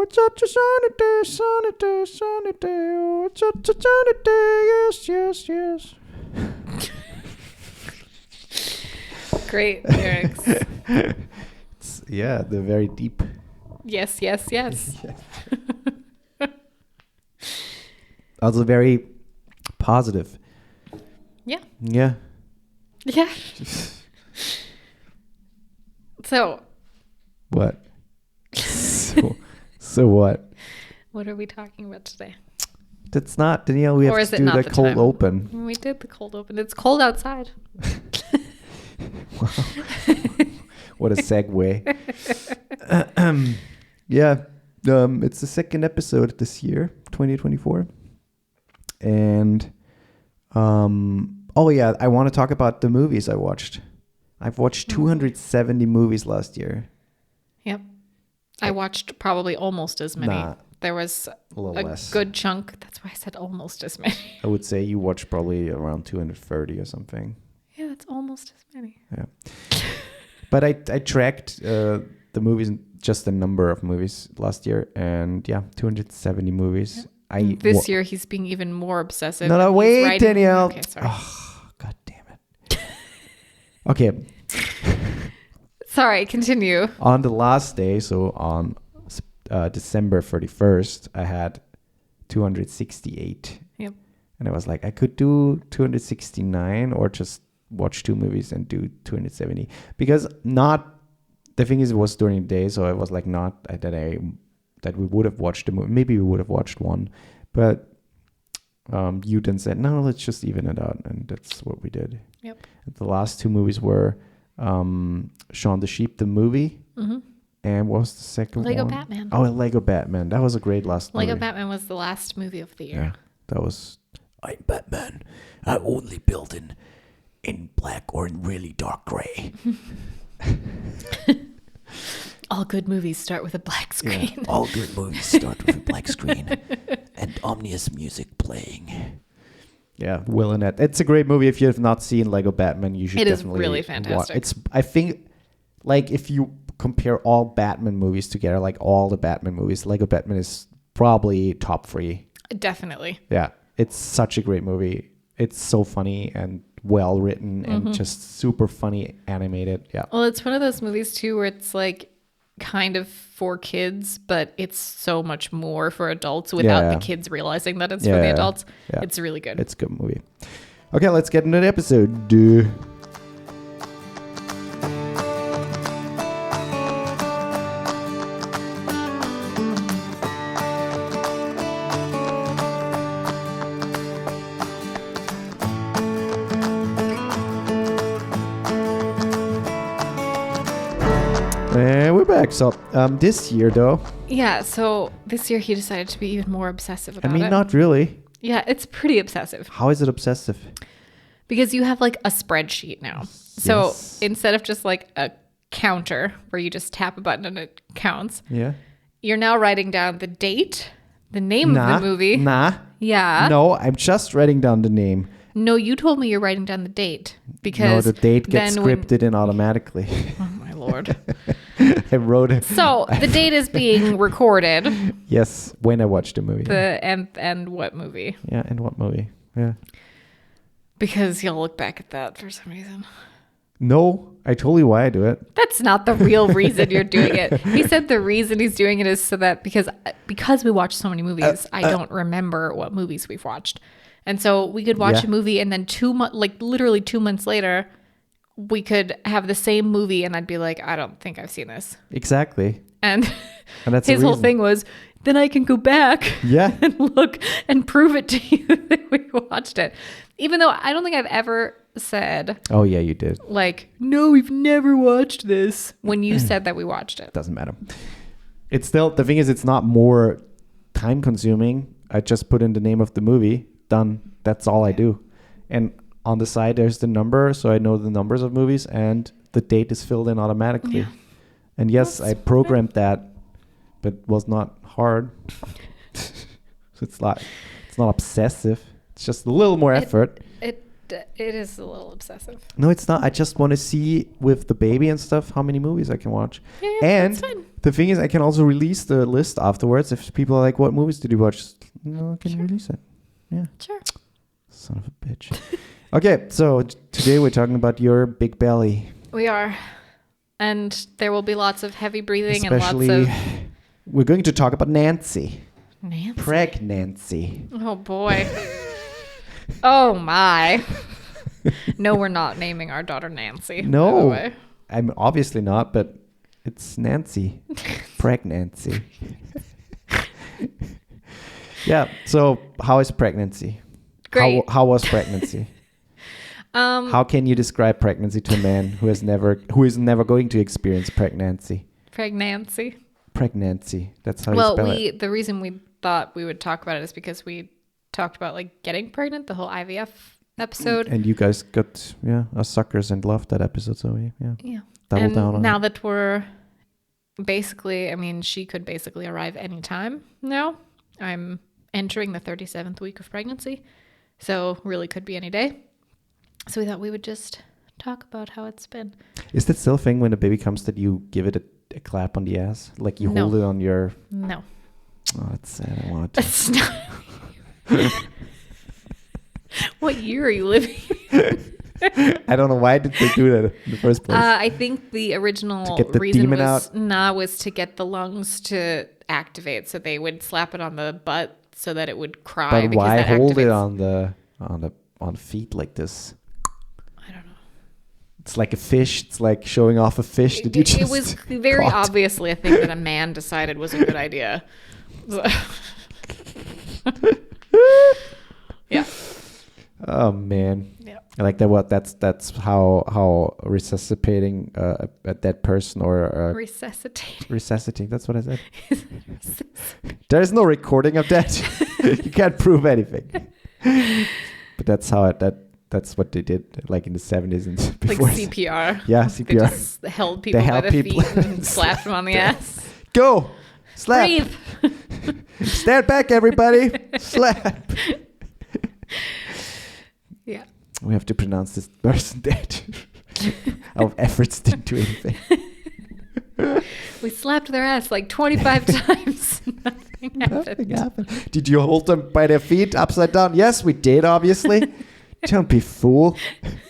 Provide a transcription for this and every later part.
it's such a sunny day, oh, it's such a sunny day, yes. Great lyrics. They're very deep. Yes. Also very positive. Yeah. Yeah. So. What? So what? What are we talking about today? That's not, Danielle, we have to do the cold open. We did the cold open. It's cold outside. Wow. What a segue. It's the second episode this year, 2024. And I want to talk about the movies I watched. I've watched 270 movies last year. Yep. I watched probably almost as many. Nah, there was a good chunk. That's why I said almost as many. I would say you watched probably around 230 or something. Yeah, that's almost as many. Yeah. But I tracked the movies, just the number of movies last year. And 270 movies. Yep. This year he's being even more obsessive. No, wait, Danielle. Okay, sorry. Oh, God damn it. Okay. Sorry, continue. On the last day, so on December 31st, I had 268. Yep. And I was like, I could do 269 or just watch two movies and do 270. Because the thing is, it was during the day, so it was like not that we would have watched a movie. Maybe we would have watched one. But you then said, no, let's just even it out. And that's what we did. Yep. And the last two movies were Shaun the Sheep, the movie. Mm-hmm. And what was the second one? Lego Batman. Oh, Lego Batman. That was a great last movie. Lego Batman was the last movie of the year. Yeah, that was... I'm Batman. I only build in black or in really dark gray. All good movies start with a black screen. Yeah, all good movies start with a black screen and ominous music playing. Yeah, Will and Ed. It's a great movie. If you have not seen Lego Batman, you should definitely. It is really fantastic. I think, like, if you compare all Batman movies together, like all the Batman movies, Lego Batman is probably top 3. Definitely. Yeah, it's such a great movie. It's so funny and well written and just super funny animated. Yeah. Well, it's one of those movies too where it's like kind of for kids, but it's so much more for adults without the kids realizing that it's for the adults. Yeah. It's really good. It's a good movie. Okay, let's get into the episode. And we're back. So this year, though. Yeah, so this year he decided to be even more obsessive about it. Not really. Yeah, it's pretty obsessive. How is it obsessive? Because you have like a spreadsheet now. Yes. So instead of just like a counter where you just tap a button and it counts. Yeah. You're now writing down the date, the name of the movie. Yeah. No, I'm just writing down the name. No, you told me you're writing down the date because the date gets scripted in automatically. Oh my Lord. I wrote it. So the date is being recorded. Yes, when I watched the movie. And what movie? Yeah, and what movie? Yeah. Because you'll look back at that for some reason. No, I told you why I do it. That's not the real reason you're doing it. He said the reason he's doing it is so that because we watch so many movies, I don't remember what movies we've watched. And so we could watch a movie and then literally 2 months later, we could have the same movie and I'd be like, I don't think I've seen this. Exactly. And that's his whole thing was, then I can go back and look and prove it to you that we watched it. Even though I don't think I've ever said... Oh, yeah, you did. Like, no, we've never watched this when you said that we watched it. Doesn't matter. It's still... The thing is, it's not more time consuming. I just put in the name of the movie. Done. That's all I do. And on the side, there's the number, so I know the numbers of movies, and the date is filled in automatically. Yeah. And yes, I programmed that, but it was not hard. So it's not obsessive. It's just a little more effort. It is a little obsessive. No, it's not. I just want to see with the baby and stuff how many movies I can watch. Yeah, and that's fine. the thing is, I can also release the list afterwards. If people are like, "What movies did you watch?" I can release it. Yeah. Sure. Son of a bitch. Okay, so today we're talking about your big belly. We are. And there will be lots of heavy breathing Especially, and lots of... we're going to talk about Nancy. Nancy? Pregnancy. Oh, boy. Oh, my. No, we're not naming our daughter Nancy. No. By the way. I'm obviously not, but it's Nancy. Pregnancy. Yeah, so how is pregnancy? Great. How was pregnancy? How can you describe pregnancy to a man who is never going to experience pregnancy? Pregnancy. Pregnancy. That's how you spell it. The reason we thought we would talk about it is because we talked about like getting pregnant, the whole IVF episode. And you guys got us suckers and loved that episode, so Yeah. Double down on now it. that we're basically, I mean, she could basically arrive anytime now. I'm entering the 37th week of pregnancy, so really could be any day. So we thought we would just talk about how it's been. Is that still a thing when a baby comes that you give it a clap on the ass? Like you hold it on your... No. Oh, that's sad. I want to. That's not... What year are you living in? I don't know. Why did they do that in the first place? I think the original to get the reason demon was, out? was to get the lungs to activate. So they would slap it on the butt so that it would cry. But because why that hold it activates- on feet like this? I don't know. It's like a fish. It's like showing off a fish. Did you just It was very caught? obviously a thing that a man decided was a good idea. Yeah. Oh man. Yeah. I like that. That's how resuscitating a dead person or resuscitating. That's what I said. There is no recording of that. You can't prove anything. But that's how that's what they did, like in the 70s and like before. CPR. Yeah, They CPR. just held people They by held the people feet and slapped them on the ass. Go, slap. Breathe. Stand back, everybody. Slap. Yeah. We have to pronounce this person dead. Our efforts didn't do anything. We slapped their ass like 25 times. Nothing happened. Did you hold them by their feet upside down? Yes, we did, obviously. Don't be fool.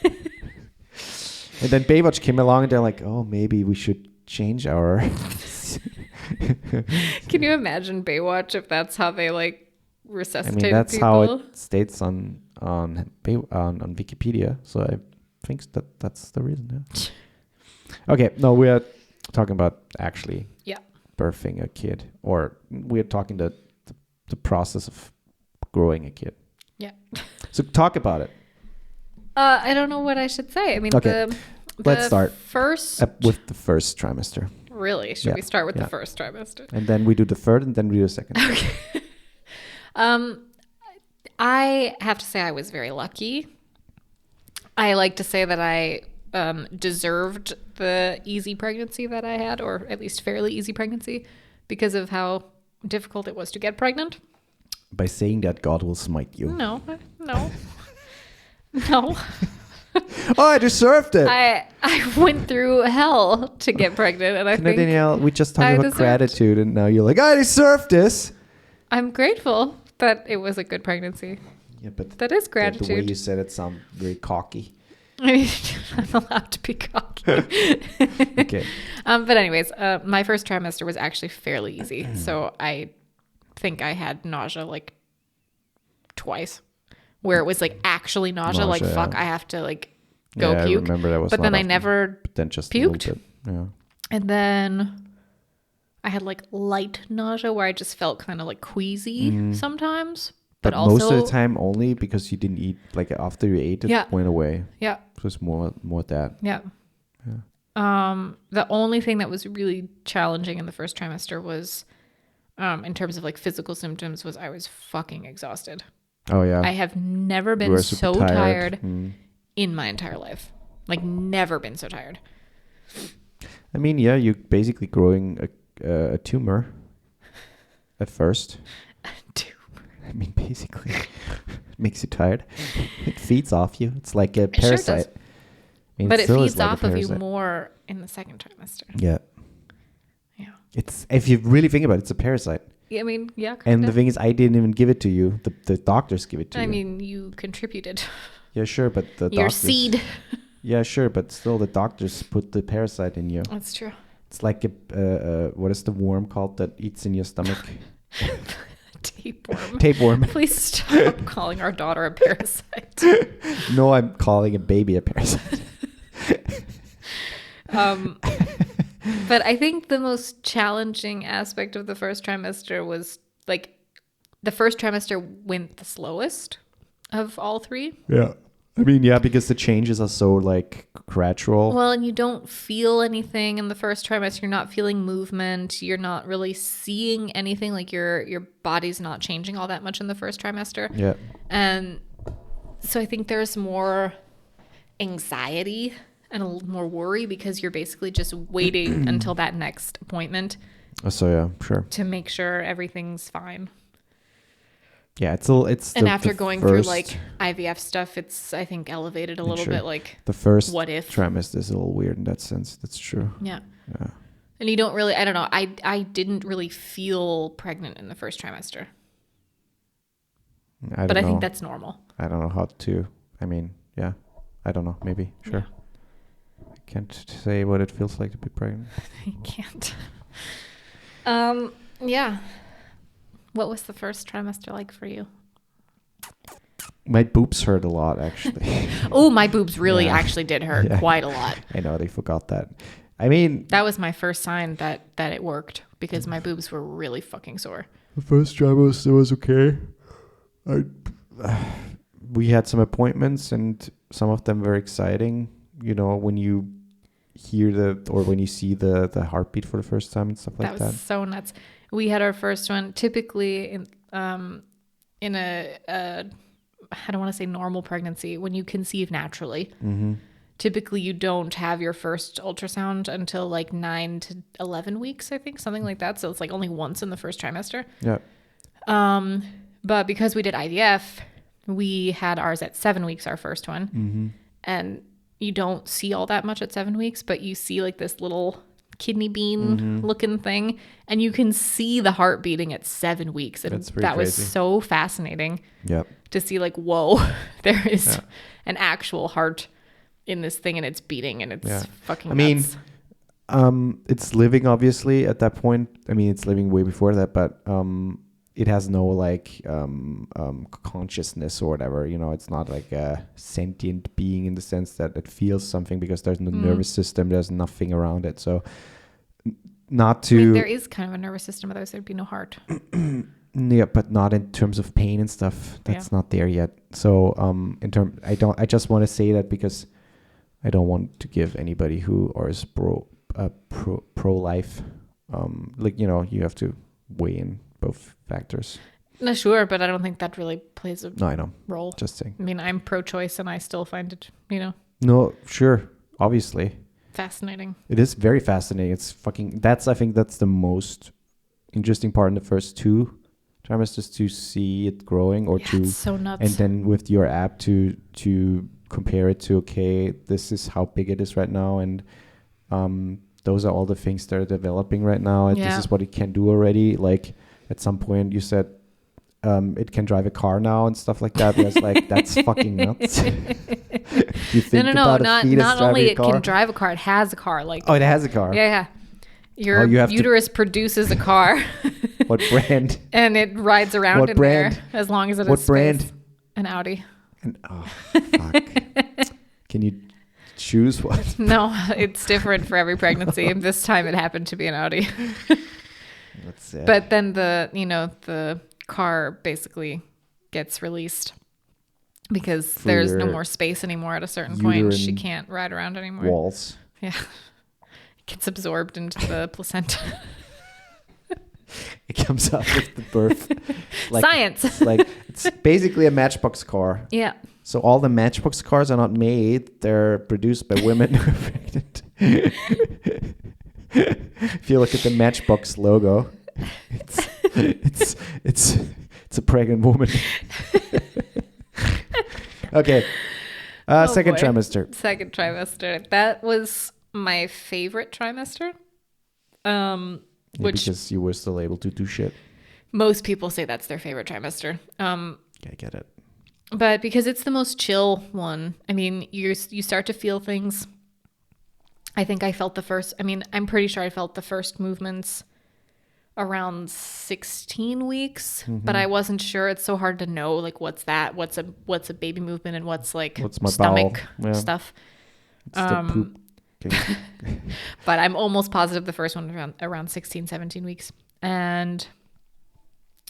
And then Baywatch came along and they're like, oh, maybe we should change our... Can you imagine Baywatch if that's how they like resuscitate that's people? how it states on Wikipedia. So I think that's the reason. Yeah. Okay, no, we are talking about actually birthing a kid, or we're talking the process of growing a kid. Yeah. So talk about it. I don't know what I should say. I mean, Okay. Let's start first with the first trimester. Really? Should we start with the first trimester? And then we do the third, and then we do the second. Okay. I have to say I was very lucky. I like to say that I deserved the easy pregnancy that I had, or at least fairly easy pregnancy, because of how difficult it was to get pregnant. By saying that, God will smite you. No. No. Oh, I deserved it. I went through hell to get pregnant, and I think Danielle, we just talked I about deserved- gratitude, and now you're like, I deserve this. I'm grateful that it was a good pregnancy. Yeah, but That is gratitude. the way you said it sounded very cocky. I mean, I'm allowed to be cocky. Okay. But anyways, my first trimester was actually fairly easy. So I think I had nausea like twice, where it was like actually nausea like fuck, yeah. I have to like go Yeah, puke. I remember that was but not then I often, never but then just puked. A little bit. Yeah. And then I had like light nausea where I just felt kind of like queasy sometimes. But also, most of the time only because you didn't eat, like after you ate, it went away. Yeah. So it's more that. Yeah. The only thing that was really challenging in the first trimester was, in terms of like physical symptoms, was I was fucking exhausted. Oh yeah. I have never You been were so super tired Mm. in my entire life. Like never been so tired. I mean, yeah, you're basically growing a tumor at first. I mean, basically. Makes you tired. It feeds off you. It's like a It sure does. parasite. I mean, But it still is feeds like a off of you parasite. more in the second trimester. Yeah. Yeah. It's, if you really think about it, it's a parasite. Yeah, I mean, yeah. And Kinda. the thing is, I didn't even give it to you. The doctors give it to you. I mean, you contributed. Yeah, sure, but the Your doctors... seed. Yeah, sure, but still the doctors put the parasite in you. That's true. It's like a what is the worm called that eats in your stomach? Tapeworm. Tapeworm. Please stop calling our daughter a parasite. No, I'm calling a baby a parasite. But I think the most challenging aspect of the first trimester was like the first trimester went the slowest of all three. Yeah. I mean, yeah, because the changes are so like gradual. Well, and you don't feel anything in the first trimester. You're not feeling movement. You're not really seeing anything. Like your body's not changing all that much in the first trimester. Yeah. And so I think there's more anxiety and a little more worry because you're basically just waiting until that next appointment So yeah, sure. to make sure everything's fine. Yeah, it's And the, after the going first, through like IVF stuff, it's I think elevated a little sure. bit. Like the first what if? trimester is a little weird in that sense. That's true. Yeah. Yeah. And you don't really, I don't know, I didn't really feel pregnant in the first trimester. But I think that's normal. I don't know how to. I mean, yeah, I don't know. Maybe sure. Yeah. I can't say what it feels like to be pregnant. You can't. Yeah. What was the first trimester like for you? My boobs hurt a lot, actually. Oh, my boobs really Yeah. actually did hurt Yeah. quite a lot. I know they forgot that. I mean, That was my first sign that it worked because my boobs were really fucking sore. the first trimester was okay. We had some appointments, and some of them were exciting. You know, when you hear when you see the heartbeat for the first time and stuff like That that. was so nuts. We had our first one typically in a I don't want to say normal pregnancy, when you conceive naturally. Mm-hmm. Typically you don't have your first ultrasound until like 9 to 11 weeks, I think, something like that. So it's like only once in the first trimester. Yeah. But because we did IVF, we had ours at 7 weeks, our first one. Mm-hmm. And you don't see all that much at 7 weeks, but you see like this little kidney bean looking thing, and you can see the heart beating at 7 weeks. And That's pretty that was crazy. so fascinating Yep. to see like, whoa, there is an actual heart in this thing and it's beating and it's fucking nuts. It's living obviously at that point. I mean, it's living way before that, but it has no like consciousness or whatever. You know, it's not like a sentient being in the sense that it feels something, because there's no nervous system. There's nothing around it. So not to... I mean, there is kind of a nervous system, otherwise there'd be no heart. Yeah, but not in terms of pain and stuff. That's not there yet. So I just want to say that because I don't want to give anybody who is pro life, like, you know, you have to weigh in both factors. No, sure, but I don't think that really plays a No, role. just saying. I mean, I'm pro-choice and I still find it, you know, No, sure, obviously. fascinating. It is very fascinating. It's fucking, I think that's the most interesting part in the first 2 trimesters, to see it growing, or to, It's so nuts. and then with your app to compare it to, okay, this is how big it is right now, and those are all the things that are developing right now, and this is what it can do already. Like at some point you said it can drive a car now and stuff like that. That's like, that's fucking nuts. You think no, about a not fetus not only driving a it car? can drive a car, it has a car. Like, Oh, it has a car. yeah. Your you have to- uterus produces a car. What brand? And it rides around What in brand? there as long as it What has brand? space. An Audi. Oh, fuck. Can you choose what? No, it's different for every pregnancy. And this time it happened to be an Audi. That's it. But then the car basically gets released because For there's no your more space anymore at a certain point. She uterine can't ride around anymore. Walls. Yeah. It gets absorbed into the placenta. It comes out with the birth. Science. It's basically a Matchbox car. Yeah. So all the Matchbox cars are not made; they're produced by women who are pregnant. If you look at the Matchbox logo, it's a pregnant woman. Okay. Second boy. trimester. Second trimester. That was my favorite trimester. Which because you were still able to do shit. most people say that's their favorite trimester. I get it. But because it's the most chill one, I mean, you start to feel things. I think I felt I'm pretty sure I felt the first movements around 16 weeks, but I wasn't sure. It's so hard to know, like, what's that? What's a baby movement and what's like my stomach stuff. It's the poop. Okay. But I'm almost positive the first one around 16, 17 weeks. And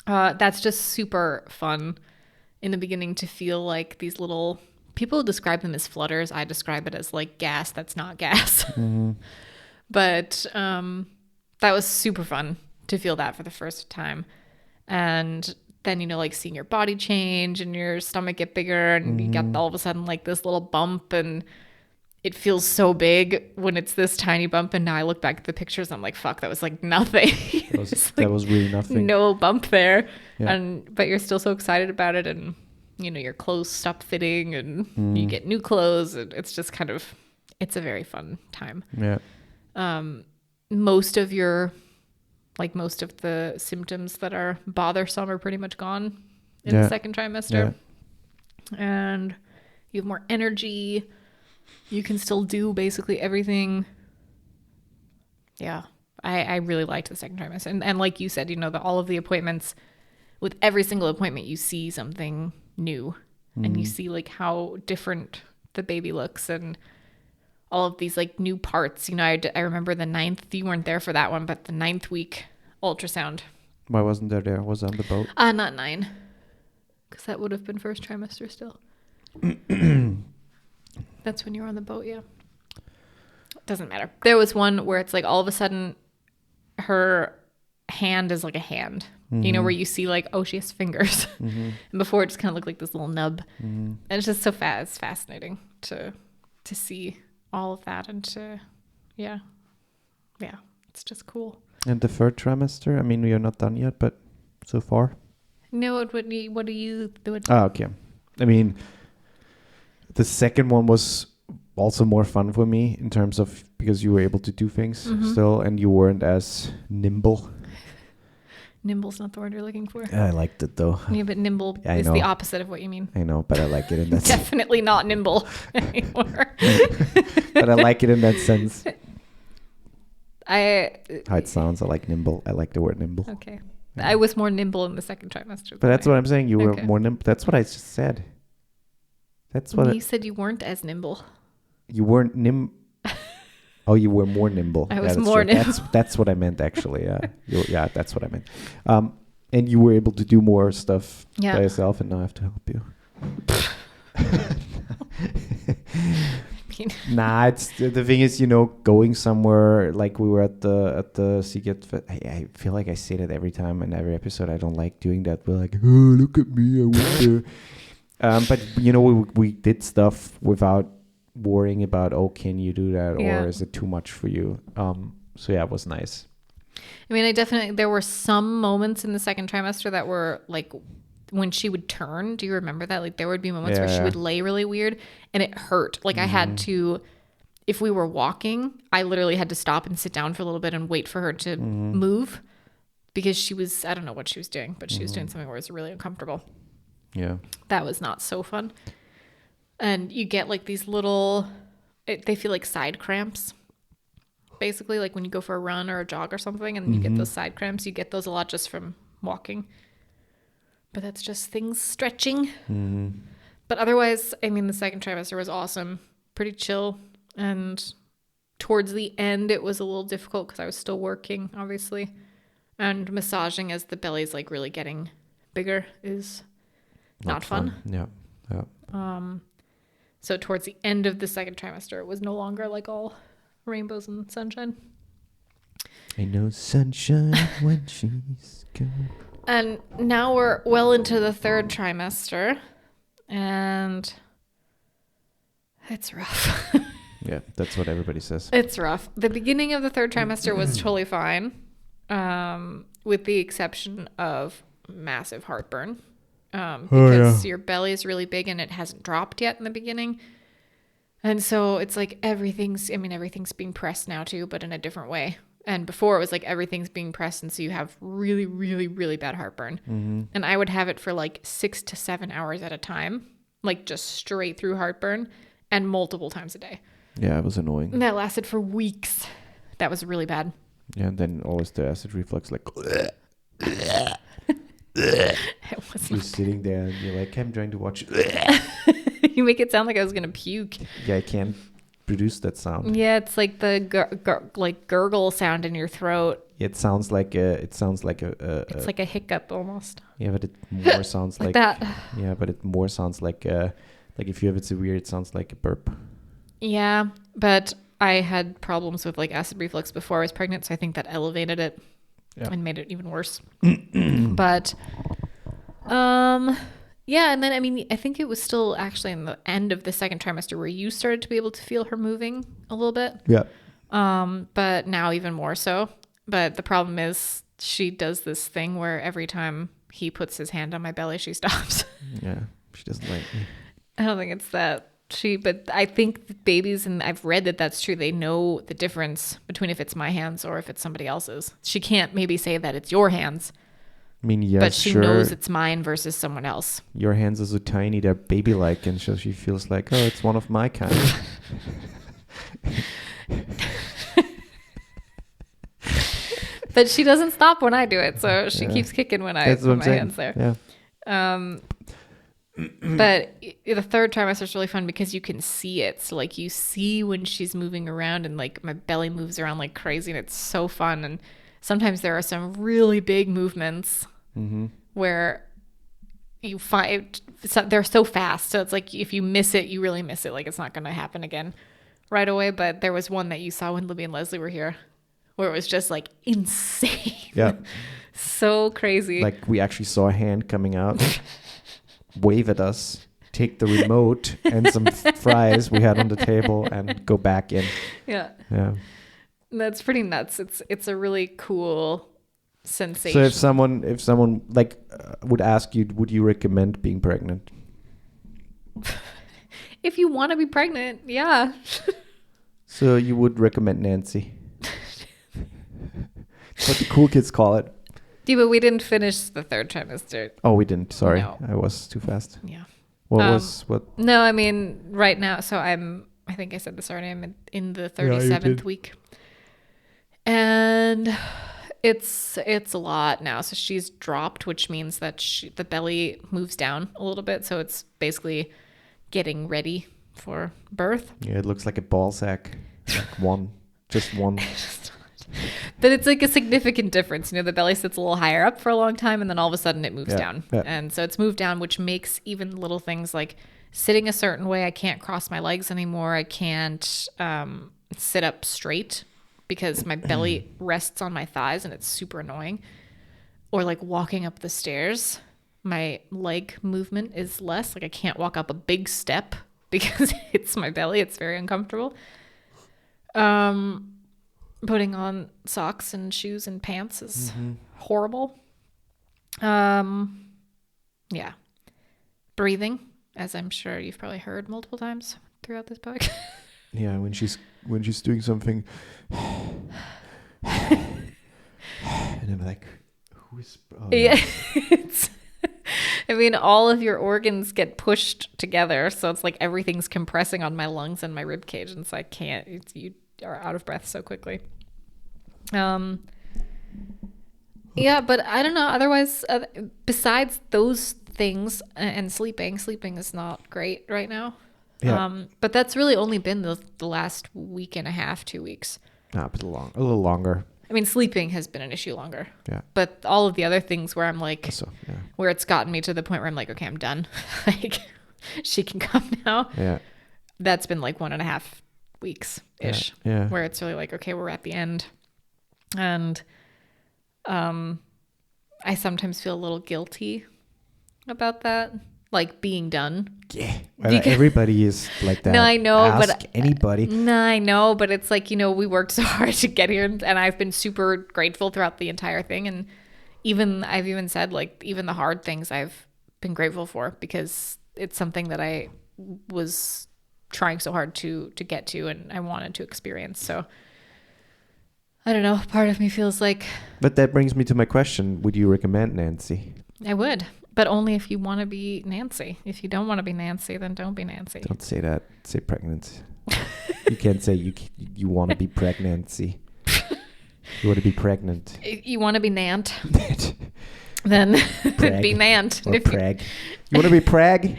that's just super fun in the beginning to feel like these little, people describe them as flutters. I describe it as like gas that's not gas. But that was super fun to feel that for the first time. And then, like seeing your body change and your stomach get bigger and you get all of a sudden like this little bump, and it feels so big when it's this tiny bump. And now I look back at the pictures, I'm like, fuck, that was like nothing. That was really nothing. No bump there. Yeah. But you're still so excited about it. And, your clothes stop fitting and you get new clothes. And it's just it's a very fun time. Yeah. Most of the symptoms that are bothersome are pretty much gone in the second trimester. Yeah. And you have more energy. You can still do basically everything. Yeah. I really liked the second trimester. And like you said, all of the appointments, with every single appointment, you see something new and you see like how different the baby looks and all of these like new parts. I remember the 9th, you weren't there for that one, but the 9th week ultrasound. Why wasn't there? Was on the boat? Not 9. Because that would have been first trimester still. That's when you were on the boat, yeah. Doesn't matter. There was one where it's like all of a sudden her hand is like a hand. Where you see like, oh, she has fingers. And before it just kind of looked like this little nub. And it's just so it's fascinating to see all of that and to, yeah, it's just cool. And the third trimester, I mean, we are not done yet, but so far. No, what do you do? Okay. I mean, the second one was also more fun for me in terms of, because you were able to do things still and you weren't as nimble. Nimble's not the word you're looking for. I liked it though. Yeah, but nimble is the opposite of what you mean. I know, but I like it in that sense. Definitely not nimble anymore. But I like it in that sense. How it sounds, I like nimble. I like the word nimble. Okay. Yeah. I was more nimble in the second trimester. But that's what I'm saying. You were more nimble. That's what I just said. That's what you said. You weren't as nimble. You weren't Oh, you were more nimble. I was more nimble. That's what I meant, actually. Yeah, that's what I meant. And you were able to do more stuff by yourself, and now I have to help you. Nah, it's the thing is, going somewhere like we were at the Seagate. I feel like I say that every time in every episode. I don't like doing that. We're like, oh, look at me, I went there. But we did stuff without worrying about, oh, can you do that, or is it too much for you? So yeah, it was nice. I mean, there were some moments in the second trimester that were like when she would turn. Do you remember that? Like there would be moments where she would lay really weird and it hurt. Like I had to, if we were walking, I literally had to stop and sit down for a little bit and wait for her to move, because she was, I don't know what she was doing, but she was doing something where it was really uncomfortable. Yeah. That was not so fun. And you get like these little, they feel like side cramps. Basically, like when you go for a run or a jog or something and you get those side cramps, you get those a lot just from walking. But that's just things stretching. But otherwise, I mean, the second trimester was awesome. Pretty chill. And towards the end, it was a little difficult because I was still working, obviously. And massaging as the belly's like really getting bigger is not fun. Yeah. So towards the end of the second trimester, it was no longer like all rainbows and sunshine. Ain't no sunshine when she's gone. And now we're well into the third trimester, and it's rough. Yeah, that's what everybody says. It's rough. The beginning of the third trimester was totally fine, with the exception of massive heartburn because your belly is really big and it hasn't dropped yet in the beginning. And so it's like everything's being pressed now too, but in a different way. And before it was like everything's being pressed, and so you have really, really, really bad heartburn. And I would have it for like 6 to 7 hours at a time, like just straight through heartburn, and multiple times a day. Yeah, it was annoying. And that lasted for weeks. That was really bad. Yeah, and then always the acid reflux, like you're sitting there and you're like, I'm trying to watch. You make it sound like I was gonna puke. Yeah, I can't produce that sound. Yeah, it's like the gurgle sound in your throat. Yeah, it sounds like a. It's like a hiccup almost. Yeah, but it more sounds like that. Yeah, but it more sounds like if you have it severe, it sounds like a burp. Yeah, but I had problems with like acid reflux before I was pregnant, so I think that elevated it and made it even worse. But yeah, and then I think it was still actually in the end of the second trimester where you started to be able to feel her moving a little bit. Yeah. But now even more so. But the problem is she does this thing where every time he puts his hand on my belly, she stops. Yeah, she doesn't like me. I don't think it's that. But I think babies, and I've read that that's true, they know the difference between if it's my hands or if it's somebody else's. She can't maybe say that it's your hands. I mean, yes, but she knows it's mine versus someone else. Your hands are so tiny, they're baby-like, and so she feels like, oh, it's one of my kind. But she doesn't stop when I do it, so she keeps kicking when I put my hands there. Yeah. But the third trimester is really fun because you can see it. So like you see when she's moving around, and like my belly moves around like crazy, and it's so fun. And sometimes there are some really big movements where you find they're so fast. So it's like if you miss it, you really miss it. Like it's not going to happen again right away. But there was one that you saw when Libby and Leslie were here where it was just like insane. Yeah. So crazy. Like we actually saw a hand coming out, wave at us, take the remote and some fries we had on the table and go back in. Yeah. Yeah. That's pretty nuts. It's a really cool sensation. So if someone like would ask you, would you recommend being pregnant? If you want to be pregnant, yeah. So you would recommend Nancy. That's what the cool kids call it. Yeah, but we didn't finish the third trimester. Oh, we didn't. Sorry. No. I was too fast. Yeah. What? No, I mean, right now, so I think I said this already, I'm in the 37th week. And it's a lot now. So she's dropped, which means that the belly moves down a little bit. So it's basically getting ready for birth. Yeah, it looks like a ball sack. Like just one. But it's like a significant difference. You know, the belly sits a little higher up for a long time, and then all of a sudden it moves down. Yeah. And so it's moved down, which makes even little things like sitting a certain way. I can't cross my legs anymore. I can't sit up straight because my belly rests on my thighs, and it's super annoying. Or like walking up the stairs, my leg movement is less. Like I can't walk up a big step because it's my belly. It's very uncomfortable. Putting on socks and shoes and pants is horrible. Yeah. Breathing, as I'm sure you've probably heard multiple times throughout this book. Yeah, when she's doing something, and I'm like, who is? Oh, yeah. I mean, all of your organs get pushed together, so it's like everything's compressing on my lungs and my rib cage, and so I can't. You are out of breath so quickly. Yeah, but I don't know. Otherwise, besides those things and sleeping is not great right now. Yeah. But that's really only been the last week and a half, 2 weeks. But a little longer. I mean, sleeping has been an issue longer. Yeah. But all of the other things where I'm like, yeah. where it's gotten me to the point where I'm like, okay, I'm done. Like, she can come now. Yeah. That's been like 1.5 weeks ish. Yeah. Where it's really like, okay, we're at the end. And I sometimes feel a little guilty about that, like being done. Yeah, everybody is like that. No, I know, Ask anybody. No, I know, but it's like, you know, we worked so hard to get here, and I've been super grateful throughout the entire thing. And I've even said, like, even the hard things I've been grateful for, because it's something that I was trying so hard to get to, and I wanted to experience. So I don't know, part of me feels like... But that brings me to my question. Would you recommend Nancy? I would, but only if you want to be Nancy. If you don't want to be Nancy, then don't be Nancy. Don't say that. Say pregnant. You can't say you want to be pregnancy. You want to be pregnant. You want to be Nant. Then be Nant. Or Prag. You want to be Prag?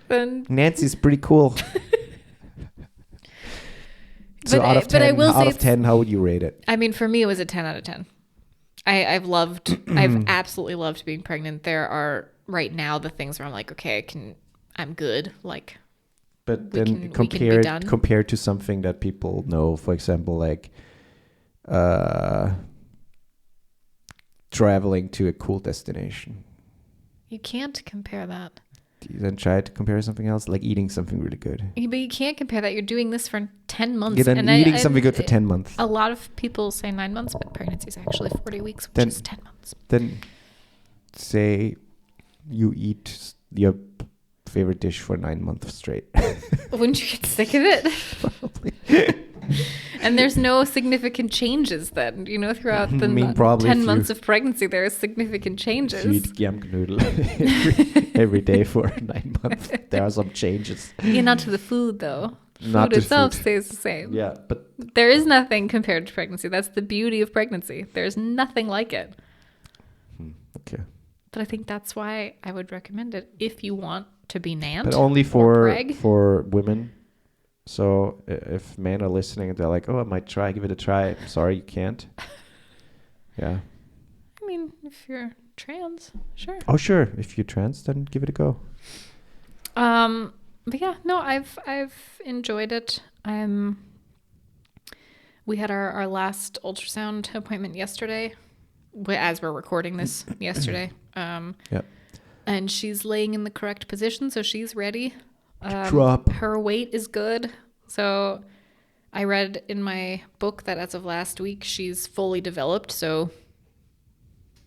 Then Nancy's pretty cool. So out of 10, how would you rate it? I mean, for me, it was a 10 out of 10. I've absolutely loved being pregnant. There are right now the things where I'm like, okay, I'm good. Like, but then compared to something that people know, for example, like traveling to a cool destination. You can't compare that. Then try to compare something else, like eating something really good. But you can't compare that. You're doing this for 10 months. Yeah, then eating something good for 10 months. A lot of people say 9 months, but pregnancy is actually 40 weeks, which is 10 months. Then say you eat your favorite dish for 9 months straight. Wouldn't you get sick of it? Probably. And there's no significant changes then, throughout the 10 months of pregnancy, there are significant changes. You eat yam noodle every day for 9 months. There are some changes. Yeah, not to the food though. Not food itself stays the same. Yeah, but there is nothing compared to pregnancy. That's the beauty of pregnancy. There's nothing like it. Okay. But I think that's why I would recommend it if you want to be Nant. But only for women. So if men are listening and they're like, oh, I might try, give it a try. I'm sorry, you can't. Yeah. I mean, if you're trans, sure. Oh, sure. If you're trans, then give it a go. But yeah, no, I've enjoyed it. We had our last ultrasound appointment yesterday, as we're recording this yesterday. Yep. And she's laying in the correct position, so she's ready. Drop. Her weight is good. So I read in my book that as of last week, she's fully developed. So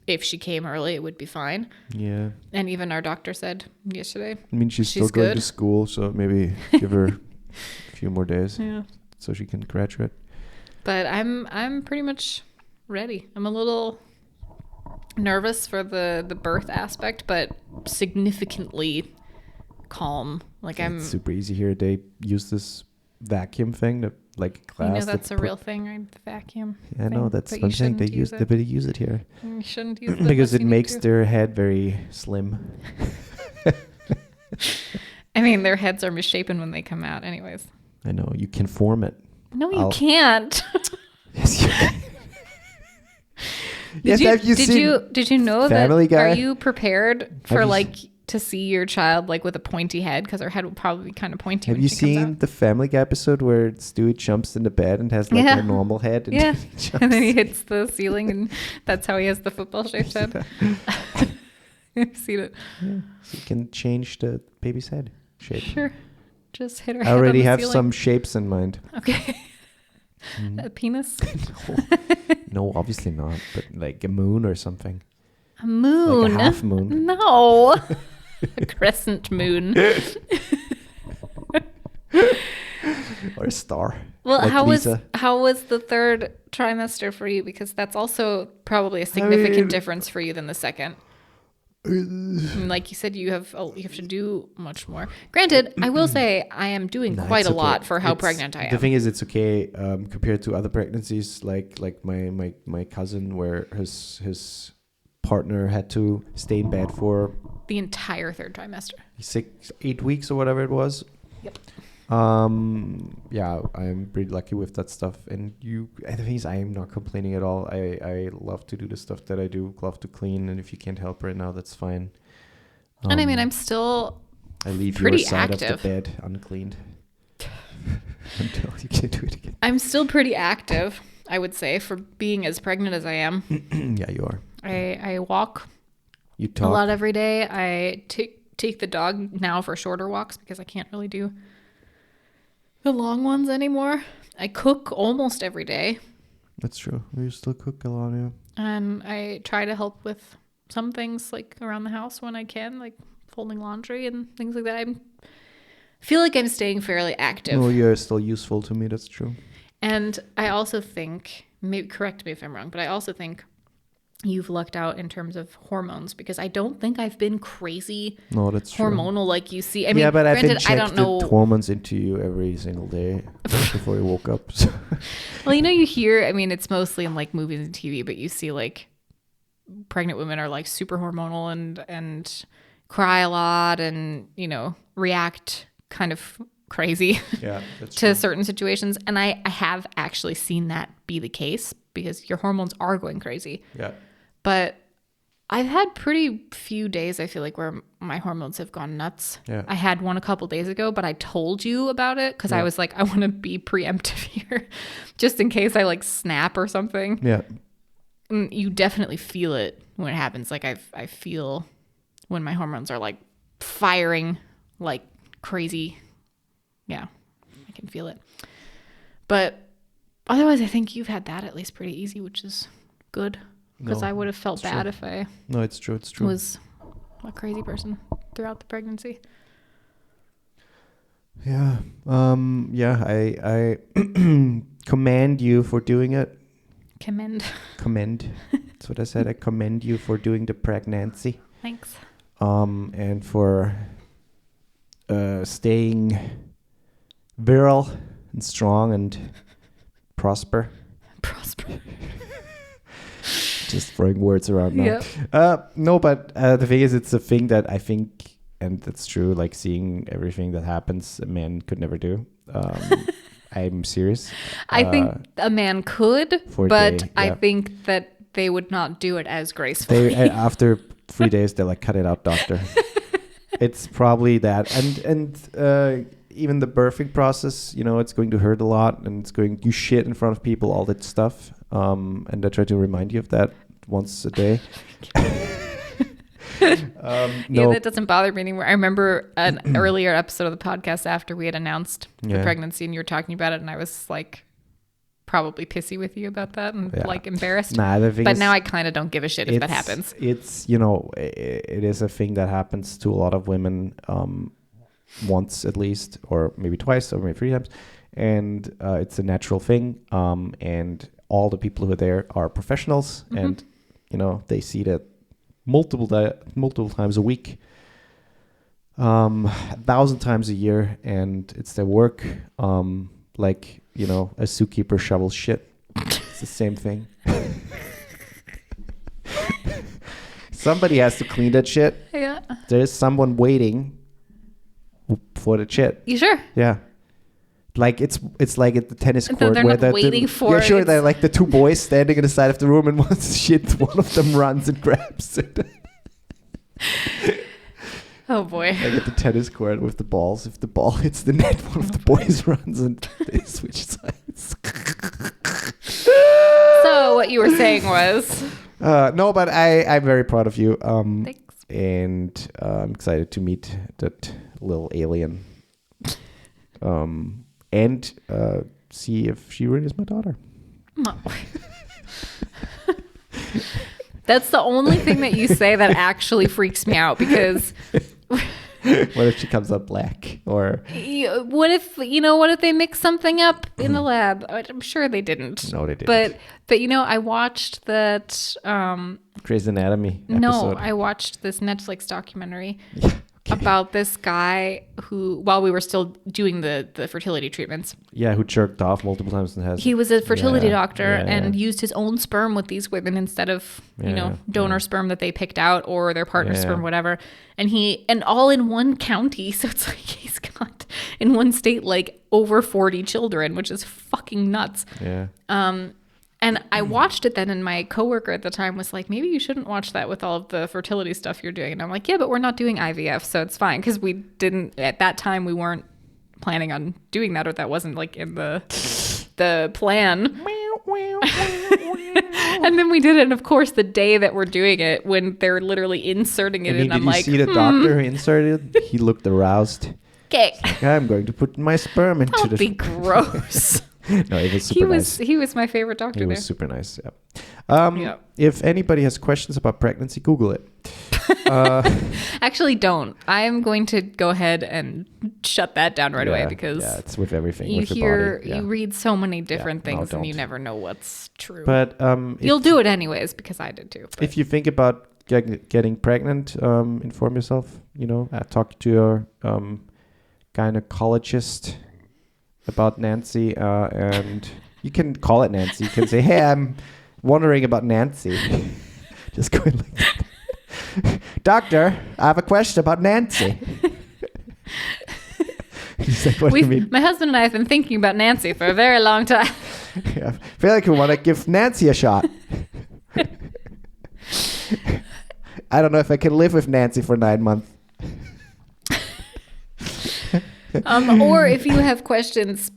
if she came early, it would be fine. Yeah. And even our doctor said yesterday. I mean, she's still going to school, so maybe give her a few more days. Yeah. So she can graduate. But I'm pretty much ready. I'm a little nervous for the birth aspect, but significantly calm. It's super easy here. They use this vacuum thing that glass. That's a real thing, right? The vacuum. Yeah, I know that's one thing they use. They use it here. You shouldn't use it because it makes their head very slim. I mean, their heads are misshapen when they come out, anyways. I know you can form it. No, you can't. Yes, you can. Did you know Family that? Guy? Are you prepared for to see your child with a pointy head, because her head will probably be kind of pointy. Have you seen the Family Guy episode where Stewie jumps in the bed and has a normal head? And and then he hits the ceiling, and that's how he has the football-shaped head. I've seen it. Yeah. So you can change the baby's head shape. Sure, just hit her. I already have some shapes in mind. Okay. A penis? No, obviously not. But like a moon or something. A moon? Like a half moon. No. A crescent moon. Or a star. Well, like how was the third trimester for you? Because that's also probably a significant difference for you than the second. Like you said, you have to do much more. Granted, I will say I am doing quite a lot for how pregnant I am. The thing is, it's okay compared to other pregnancies, like my cousin, where his partner had to stay in bed for the entire third trimester, 8 weeks or whatever it was. Yep. Yeah, I'm pretty lucky with that stuff. And the thing is, I am not complaining at all. I love to do the stuff that I do, love to clean. And if you can't help right now, that's fine. And I mean, I'm still I leave pretty your side active. of the bed uncleaned until you can do it again. I'm still pretty active, I would say, for being as pregnant as I am. Yeah, you are. I walk You talk a lot every day. I take the dog now for shorter walks because I can't really do the long ones anymore. I cook almost every day. That's true. We still cook a lot, yeah. And I try to help with some things around the house when I can, folding laundry and things like that. I feel like I'm staying fairly active. No, you're still useful to me. That's true. And I also think, maybe correct me if I'm wrong, but I also think you've lucked out in terms of hormones, because I don't think I've been crazy that's hormonal true. like you see. I mean, but I've granted, I don't know hormones into you every single day before you woke up. So. Well, you hear, I mean, it's mostly in like movies and TV, but you see like pregnant women are like super hormonal and cry a lot and, react kind of crazy to certain situations. And I have actually seen that be the case, because your hormones are going crazy. Yeah. But I've had pretty few days, I feel like, where my hormones have gone nuts. Yeah. I had one a couple days ago, but I told you about it because I was like, I want to be preemptive here just in case I like snap or something. Yeah. And you definitely feel it when it happens. Like I feel when my hormones are like firing like crazy. Yeah, I can feel it. But otherwise, I think you've had that at least pretty easy, which is good. Because I would have felt bad if I it's true. was a crazy person throughout the pregnancy. Yeah. I commend you for doing it. Commend. That's what I said. I commend you for doing the pregnancy. Thanks. And for staying virile and strong and prosper. Just throwing words around now. Yep. No, but the thing is, it's a thing that I think, and that's true, like seeing everything that happens, a man could never do. I'm serious. I think a man could, but I think that they would not do it as gracefully. After 3 days, they're like, cut it out, doctor. It's probably that. And even the birthing process, it's going to hurt a lot, and you shit in front of people, all that stuff. And I try to remind you of that once a day. That doesn't bother me anymore. I remember an earlier episode of the podcast after we had announced the pregnancy, and you were talking about it, and I was like probably pissy with you about that and like embarrassed. But now I kind of don't give a shit if that happens. It's, it is a thing that happens to a lot of women once at least, or maybe twice, or maybe 3 times. And it's a natural thing. And all the people who are there are professionals, and they see that multiple times a week, 1,000 times a year, and it's their work. Like a zookeeper shovels shit. It's the same thing. Somebody has to clean that shit. Yeah. There's someone waiting for the shit. You sure? Yeah. Like it's like at the tennis court they're where not waiting for yeah, sure. They're like the 2 boys standing on the side of the room, and once shit, one of them runs and grabs it. Oh boy! Like at the tennis court with the balls. If the ball hits the net, one of the boys runs and they switch sides. So what you were saying was? No, but I'm very proud of you. Thanks. And I'm excited to meet that little alien. And see if she really is my daughter. No. That's the only thing that you say that actually freaks me out, because what if she comes up black? Or what if they mix something up in the lab? I'm sure they didn't. No, they didn't. But I watched that Grey's Anatomy episode. No, I watched this Netflix documentary about this guy who, while we were still doing the fertility treatments, who jerked off multiple times and he was a fertility doctor and used his own sperm with these women instead of donor sperm that they picked out, or their partner sperm, whatever. And all in one county, so it's like he's got in one state like over 40 children, which is fucking nuts. And I watched it then, and my coworker at the time was like, maybe you shouldn't watch that with all of the fertility stuff you're doing. And I'm like, yeah, but we're not doing IVF, so it's fine. Because we didn't, at that time, we weren't planning on doing that, or that wasn't like in the plan. And then we did it. And of course, the day that we're doing it, when they're literally inserting it, and I'm like, did you see the doctor who inserted? He looked aroused. Okay. Like, I'm going to put my sperm into the... be gross. No, it was super nice. He was my favorite doctor. He was super nice. Yeah. If anybody has questions about pregnancy, Google it. Actually, don't. I am going to go ahead and shut that down right away because it's with everything. you with your body. you read so many different no, things and you don't. never know what's true. But you'll do it anyways because I did too. But. If you think about getting pregnant, inform yourself. Talk to your gynecologist about Nancy, and you can call it Nancy. You can say, "Hey, I'm wondering about Nancy." Just going like that. Doctor, I have a question about Nancy. He's like, what do you mean? My husband and I have been thinking about Nancy for a very long time. I feel like we want to give Nancy a shot. I don't know if I can live with Nancy for 9 months. Or if you have questions,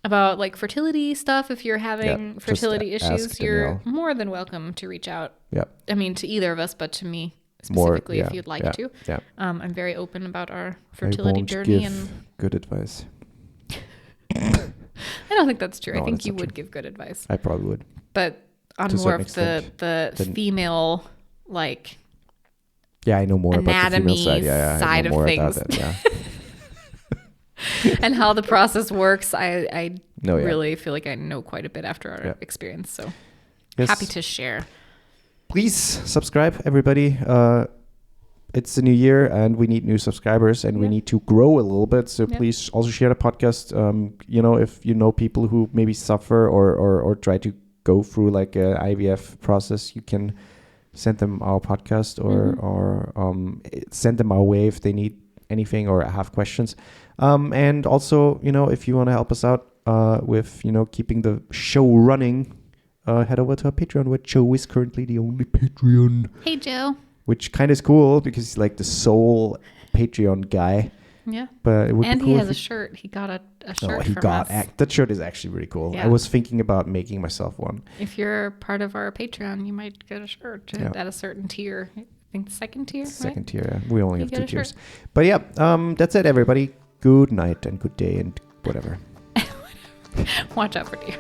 about like fertility stuff, if you're having fertility issues, you're more than welcome to reach out. Yeah. I mean, to either of us, but to me specifically, if you'd like to. Yeah. I'm very open about our fertility journey and good advice. I don't think that's true. No, I think you would give good advice. I probably would. But on more of the female, like, I know more about the female side. Side of things. And how the process works. I really feel like I know quite a bit after our experience. So happy to share. Please subscribe, everybody. It's the new year and we need new subscribers and we need to grow a little bit. So please also share the podcast. If you know people who maybe suffer or try to go through like a IVF process, you can send them our podcast or send them our way if they need anything or have questions. And also, if you want to help us out with, keeping the show running, head over to our Patreon, where Joe is currently the only Patreon. Hey, Joe. Which kind of is cool because he's like the sole Patreon guy. Yeah. But it would be cool he has a shirt. He got a shirt from us. That shirt is actually really cool. Yeah. I was thinking about making myself one. If you're part of our Patreon, you might get a shirt at a certain tier. I think the second tier, Second tier, yeah. We only have 2 tiers. But yeah, that's it, everybody. Good night and good day and whatever. Watch out for deer.